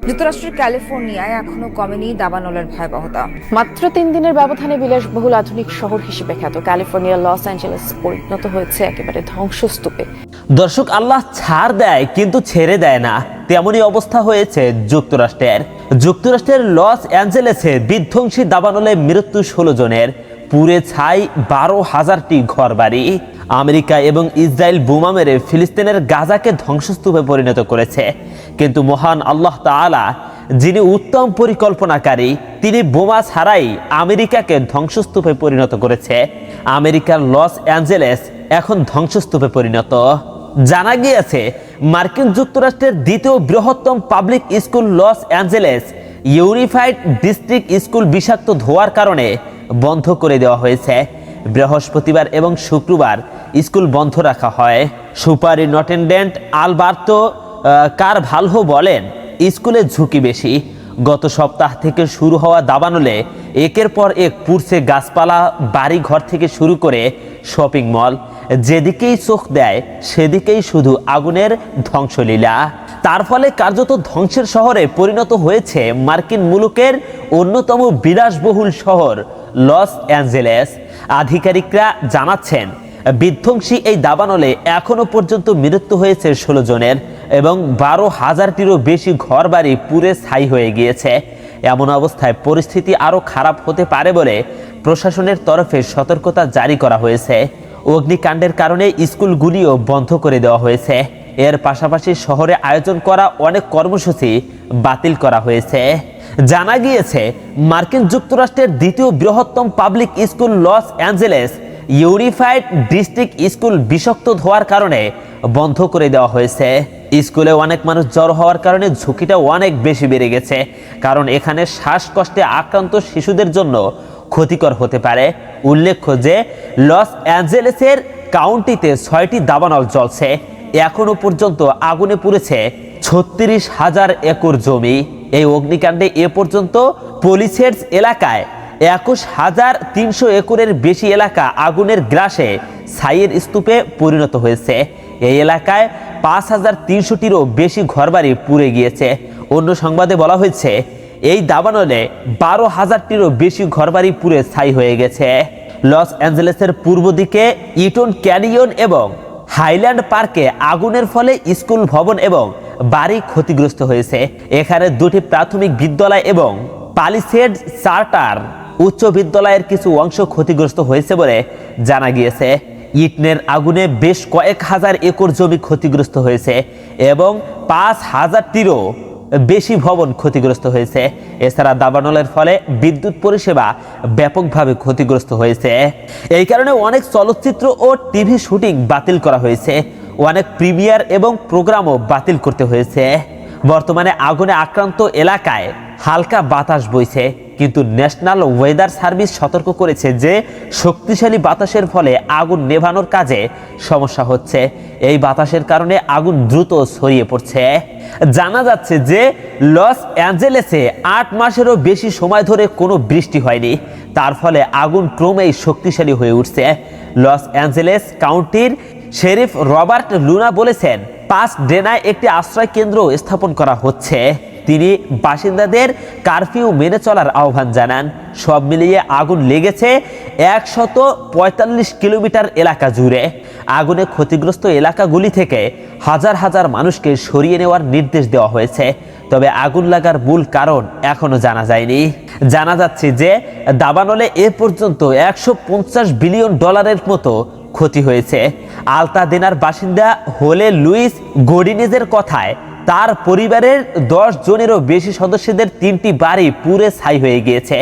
যুক্তরাষ্ট্রের ক্যালিফোর্নিয়ায় এখনো কমেনি দাবানলের ভয়াবহতা। মাত্র ৩ দিনের ব্যবধানে বিলাসবহুল আধুনিক শহর হিসেবে খ্যাত ক্যালিফোর্নিয়ার লস অ্যাঞ্জেলেস পরিণত হয়েছে একেবারে ধ্বংসস্তূপে। দর্শক, আল্লাহ ছাড় দেয় কিন্তু ছেড়ে দেয় না, তেমনই অবস্থা হয়েছে যুক্তরাষ্ট্রের লস অ্যাঞ্জেলেসে বিধ্বংসী দাবানলে মৃত্যু 16 জনের, পুড়ে ছাই 12,000টি ঘরবাড়ি। আমেরিকা এবং ইসরায়েল বোমা মেরে ফিলিস্তিনের গাজাকে ধ্বংসস্তূপে পরিণত করেছে, কিন্তু মহান আল্লাহ তাআলা যিনি উত্তম পরিকল্পনাকারী, তিনি বোমা ছাড়াই আমেরিকাকে ধ্বংসস্তূপে পরিণত করেছে। আমেরিকার লস অ্যাঞ্জেলেস এখন ধ্বংসস্তূপে পরিণত। জানা গিয়েছে মার্কিন যুক্তরাষ্ট্রের দ্বিতীয় বৃহত্তম public school Los Angeles unified district school বিষাক্ত ধোঁয়ার কারণে বন্ধ করে দেওয়া হয়েছে। বৃহস্পতিবার এবং শুক্রবার স্কুল বন্ধ রাখা হয়। সুপারিনটেনডেন্ট আলবার্তো কারভালহো বলেন, স্কুলে ঝুঁকি বেশি। গত সপ্তাহ থেকে শুরু হওয়া দাবানলে একের পর এক পুড়ছে গাছপালা, বাড়ি ঘর থেকে শুরু করে শপিং মল। যেদিকেই চোখ দেয় সেদিকেই শুধু আগুনের ধ্বংসলীলা। তার ফলে কার্যত ধ্বংসের শহরে পরিণত হয়েছে মার্কিন মুলুকের অন্যতম বিলাসবহুল শহর লস অ্যাঞ্জেলেস। আধিকারিকরা জানাচ্ছেন, বিধ্বংসী এই দাবানলে এখনো পর্যন্ত মৃত্যু হয়েছে 16 জনের এবং 12,000টিরও বেশি ঘরবাড়ি পুড়ে ছাই হয়ে গিয়েছে। এমন অবস্থায় পরিস্থিতি আরও খারাপ হতে পারে বলে প্রশাসনের তরফে সতর্কতা জারি করা হয়েছে। অগ্নিকাণ্ডের কারণে স্কুলগুলিও বন্ধ করে দেওয়া হয়েছে। এর পাশাপাশি শহরে আয়োজন করা অনেক কর্মসূচি বাতিল করা হয়েছে। জানা গিয়েছে মার্কিন যুক্তরাষ্ট্রের দ্বিতীয় বৃহত্তম public school Los Angeles unified district school বিষাক্ত ধোঁয়ার কারণে বন্ধ করে দেওয়া হয়েছে। স্কুলে অনেক মানুষ জ্বর হওয়ার কারণে ঝুঁকিটা অনেক বেশি বেড়ে গেছে, কারণ এখানে শ্বাসকষ্টে আক্রান্ত শিশুদের জন্য ক্ষতিকর হতে পারে। উল্লেখ্য যে লস অ্যাঞ্জেলেসের কাউন্টিতে 6টি দাবানল জ্বলছে। এখনো পর্যন্ত আগুনে পুড়েছে 36,000 একর জমি। এই অগ্নিকাণ্ডে এ পর্যন্ত পলিসেডস এলাকায় 21,300 একরের বেশি এলাকা আগুনের গ্রাসে ছাইয়ের স্তূপে পরিণত হয়েছে। এই এলাকায় 5,300টিরও বেশি ঘরবাড়ি পুড়ে গিয়েছে। অন্য সংবাদে বলা হয়েছে, এই দাবানলে 12,000টিরও বেশি ঘরবাড়ি পুড়ে ছাই হয়ে গেছে। লস অ্যাঞ্জেলেসের পূর্ব দিকে ইটন ক্যানিয়ন এবং হাইল্যান্ড পার্কে আগুনের ফলে স্কুল ভবন এবং বাড়ি ক্ষতিগ্রস্ত হয়েছে। এখানে 2টি প্রাথমিক বিদ্যালয় এবং পালিসেড চার্টার উচ্চ বিদ্যালয়ের কিছু অংশ ক্ষতিগ্রস্ত হয়েছে বলে জানা গিয়েছে। ইটনের আগুনে বেশ কয়েক হাজার একর জমি ক্ষতিগ্রস্ত হয়েছে এবং 5,000টিরও বেশি ভবন ক্ষতিগ্রস্ত হয়েছে। এছাড়া দাবানলের ফলে বিদ্যুৎ পরিষেবা ব্যাপকভাবে ক্ষতিগ্রস্ত হয়েছে। এই কারণে অনেক চলচ্চিত্র ও টিভি শুটিং বাতিল করা হয়েছে। অনেক প্রিমিয়ার এবং প্রোগ্রামও বাতিল করতে হয়েছে। বর্তমানে আগুনে আক্রান্ত এলাকায় হালকা বাতাস বইছে, কিন্তু ন্যাশনাল ওয়েদার সার্ভিস সতর্ক করেছে যে শক্তিশালী বাতাসের ফলে আগুন নেভানোর কাজে সমস্যা হচ্ছে। এই বাতাসের কারণে আগুন দ্রুত ছড়িয়ে পড়ছে। জানা যাচ্ছে যে লস অ্যাঞ্জেলেসে 8 মাসেরও বেশি সময় ধরে কোনো বৃষ্টি হয়নি। তার ফলে আগুন ক্রমেই শক্তিশালী হয়ে উঠছে। লস অ্যাঞ্জেলেস কাউন্টির শেরিফ রবার্ট লুনা বলেছেন, পাসডেনায় একটি আশ্রয় কেন্দ্র স্থাপন করা হচ্ছে। তিনি বাসিন্দাদের কারফিউ মেনে চলার আহ্বান জানান। সব মিলিয়ে আগুন লেগেছে 145 কিলোমিটার এলাকা জুড়ে। আগুনে ক্ষতিগ্রস্ত এলাকাগুলি থেকে হাজার হাজার মানুষকে সরিয়ে নেওয়ার নির্দেশ দেওয়া হয়েছে। তবে আগুন লাগার মূল কারণ এখনো জানা যায়নি। জানা যাচ্ছে যে দাবানলে এ পর্যন্ত $150 বিলিয়ন মতো ক্ষতি হয়েছে। আলতাদেনার বাসিন্দা হোলে লুইস গডিনেজের কথায়, তার পরিবারের 10 জনেরও বেশি সদস্যদের 3টি বাড়ি পুড়ে ছাই হয়ে গিয়েছে।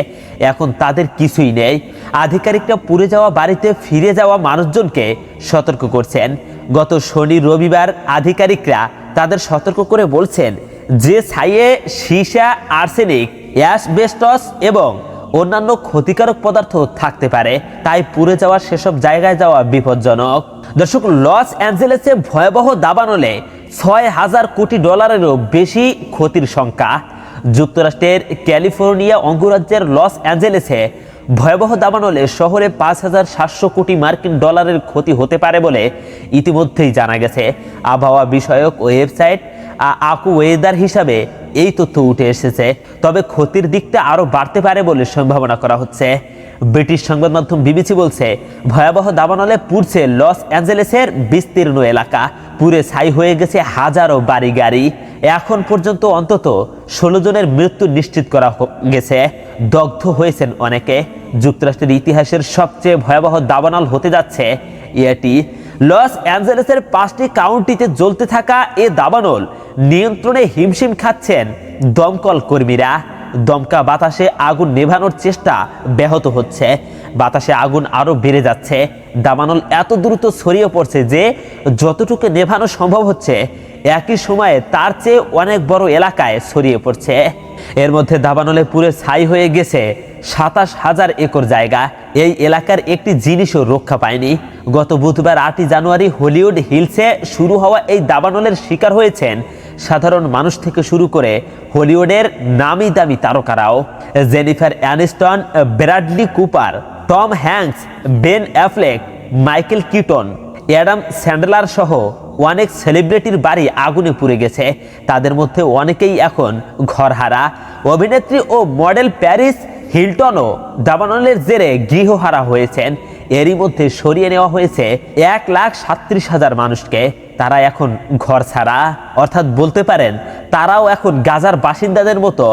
এখন তাদের কিছুই নেই। আধিকারিকরা পুড়ে যাওয়া বাড়িতে ফিরে যাওয়া মানুষজনকে সতর্ক করছেন। গত শনি রবিবার আধিকারিকরা তাদের সতর্ক করে বলছেন যে ছাইয়ে সীসা, আর্সেনিক, অ্যাসবেস্টস এবং অন্যান্য ক্ষতিকারক পদার্থ থাকতে পারে, তাই পুড়ে যাওয়া সেসব জায়গায় যাওয়া বিপজ্জনক। দর্শক, লস অ্যাঞ্জেলেসে ভয়াবহ দাবানলে $6,000 কোটি বেশি ক্ষতির সংখ্যা। যুক্তরাষ্ট্রের ক্যালিফোর্নিয়া অঙ্গরাজ্যের লস অ্যাঞ্জেলেসে ভয়াবহ দাবানলে শহরে 5,700 কোটি মার্কিন ডলারের ক্ষতি হতে পারে বলে ইতিমধ্যেই জানা গেছে। আবহাওয়া বিষয়ক ওয়েবসাইট আকু ওয়েদার হিসাবে এই তথ্য উঠে এসেছে। তবে ক্ষতির দিকটা আরো বাড়তে পারে বলে সম্ভাবনা করা হচ্ছে। ব্রিটিশ সংবাদ মাধ্যম বিবিসি বলছে, ভয়াবহ দাবানলে পুড়ছে লস অ্যাঞ্জেলেসের বিস্তীর্ণ এলাকা, পুড়ে ছাই হয়ে গেছে হাজারো বাড়ি গাড়ি। এখন পর্যন্ত অন্তত 16 জনের মৃত্যু নিশ্চিত করা গেছে, দগ্ধ হয়েছেন অনেকে। যুক্তরাষ্ট্রের ইতিহাসের সবচেয়ে ভয়াবহ দাবানল হতে যাচ্ছে এটি। লস অ্যাঞ্জেলেসের 5টি কাউন্টিতে জ্বলতে থাকা এ দাবানল নিয়ন্ত্রণে হিমশিম খাচ্ছেন দমকল কর্মীরা। দমকা বাতাসে আগুন নেভানোর চেষ্টা ব্যাহত হচ্ছে, বাতাসে আগুন আরো বেড়ে যাচ্ছে। দাবানল এত দ্রুত ছড়িয়ে পড়ছে যে যতটুকু নেভানো সম্ভব হচ্ছে একই সময়ে তার চেয়ে অনেক বড় এলাকায় ছড়িয়ে পড়ছে। এর মধ্যে দাবানলে পুরো ছাই হয়ে গেছে 27,000 একর জায়গা। এই এলাকার একটি জিনিসও রক্ষা পায়নি। গত বুধবার 8 জানুয়ারি হলিউড হিলসে শুরু হওয়া এই দাবানলের শিকার হয়েছেন সাধারণ মানুষ থেকে শুরু করে হলিউডের নামি দামি তারকারাও। Jennifer Aniston, Bradley Cooper, Tom Hanks, Ben Affleck, Michael Keaton, Adam Sandler সহ অনেক সেলিব্রিটির বাড়ি আগুনে পুড়ে গেছে। তাদের মধ্যে অনেকেই এখন ঘরহারা। অভিনেত্রী ও মডেল প্যারিস হিলটনও দাবানলের জেরে গৃহহারা হয়েছেন। এরই মধ্যে সরিয়ে নেওয়া হয়েছে 1,37,000 মানুষকে। তারা এখন ঘর ছাড়া, অর্থাৎ বলতে পারেন তারাও এখন গাজার বাসিন্দাদের মতো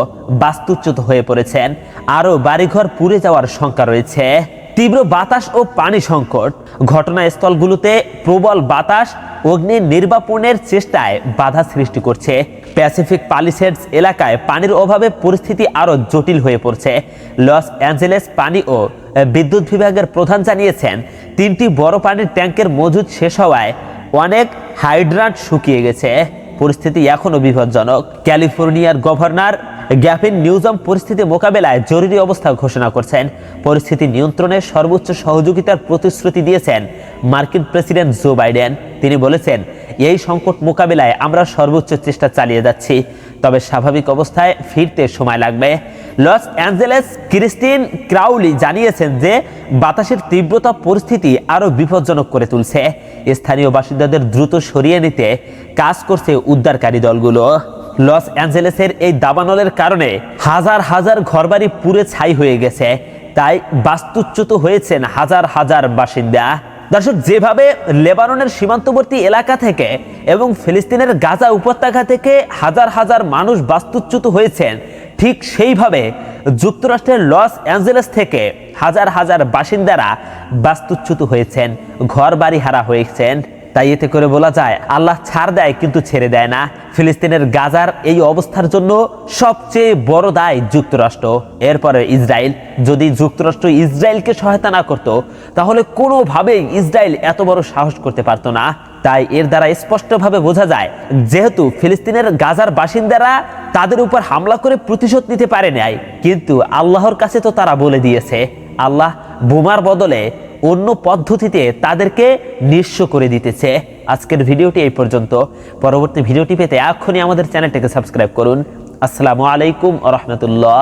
বাস্তুচ্যুত হয়ে পড়েছেন। আরও বাড়িঘর পুড়ে যাওয়ার শঙ্কা রয়েছে। তীব্র বাতাস ও পানি সংকট, ঘটনাস্থলগুলোতে প্রবল বাতাস অগ্নি নির্বাপনের চেষ্টায় বাধা সৃষ্টি করছে। প্যাসিফিক পালিসেডস এলাকায় পানির অভাবে পরিস্থিতি আরো জটিল হয়ে পড়ছে। লস অ্যাঞ্জেলেস পানি ও বিদ্যুৎ বিভাগের প্রধান জানিয়েছেন 3টি বড় পানির ট্যাঙ্কের মজুদ শেষ হওয়ায় অনেক হাইড্রান্ট শুকিয়ে গেছে। পরিস্থিতি এখনো বিপজ্জনক। ক্যালিফোর্নিয়ার গভর্নর গ্যাভিন নিউজম পরিস্থিতি মোকাবেলায় জরুরি অবস্থা ঘোষণা করছেন। পরিস্থিতি নিয়ন্ত্রণে সর্বোচ্চ সহযোগিতার প্রতিশ্রুতি দিয়েছেন মার্কিন প্রেসিডেন্ট জো বাইডেন। তিনি বলেছেন, এই সংকট মোকাবেলায় আমরা সর্বোচ্চ চেষ্টা চালিয়ে যাচ্ছি, তবে স্বাভাবিক অবস্থায় ফিরতে সময় লাগবে। লস অ্যাঞ্জেলেস ক্রিস্টিন ক্রাউলি জানিয়েছেন যে বাতাসের তীব্রতা পরিস্থিতি আরো বিপজ্জনক করে তুলছে। স্থানীয় বাসিন্দাদের দ্রুত সরিয়ে নিতে কাজ করছে উদ্ধারকারী দলগুলো। লস অ্যাঞ্জেলেসের এই দাবানলের কারণে হাজার হাজার ঘরবাড়ি পুড়ে ছাই হয়ে গেছে, তাই বাস্তুচ্যুত হয়েছেন হাজার হাজার বাসিন্দা। দর্শক, যেভাবে লেবাননের সীমান্তবর্তী এলাকা থেকে এবং ফিলিস্তিনের গাজা উপত্যকা থেকে হাজার হাজার মানুষ বাস্তুচ্যুত হয়েছেন, ঠিক সেইভাবে যুক্তরাষ্ট্রের লস অ্যাঞ্জেলেস থেকে হাজার হাজার বাসিন্দারা বাস্তুচ্যুত হয়েছেন, ঘর বাড়ি হারা হয়েছেন। তাই এতে করে বলা যায়, আল্লাহ ছাড় দেয় কিন্তু ছেড়ে দেয় না। ফিলিস্তিনের গাজার এই অবস্থার জন্য সবচেয়ে বড় দায় যুক্তরাষ্ট্র, এরপরে ইসরায়েল। যদি যুক্তরাষ্ট্র ইসরায়েলকে সহায়তা না করত, তাহলে কোনোভাবেই ইসরায়েল এত বড় সাহস করতে পারত না। তাই এর দ্বারা স্পষ্টভাবে বোঝা যায়, যেহেতু ফিলিস্তিনের গাজার বাসিন্দারা তাদের উপর হামলা করে প্রতিশোধ নিতে পারে নাই, কিন্তু আল্লাহর কাছে তো তারা বলে দিয়েছে, আল্লাহ বোমার বদলে অন্য পদ্ধতিতে তাদেরকে নিঃস্ব করে দিতেছে। আজকের ভিডিওটি এই পর্যন্ত। পরবর্তী ভিডিওটি পেতে এখনই আমাদের চ্যানেলটিকে সাবস্ক্রাইব করুন। আসসালামু আলাইকুম ওয়া রাহমাতুল্লাহ।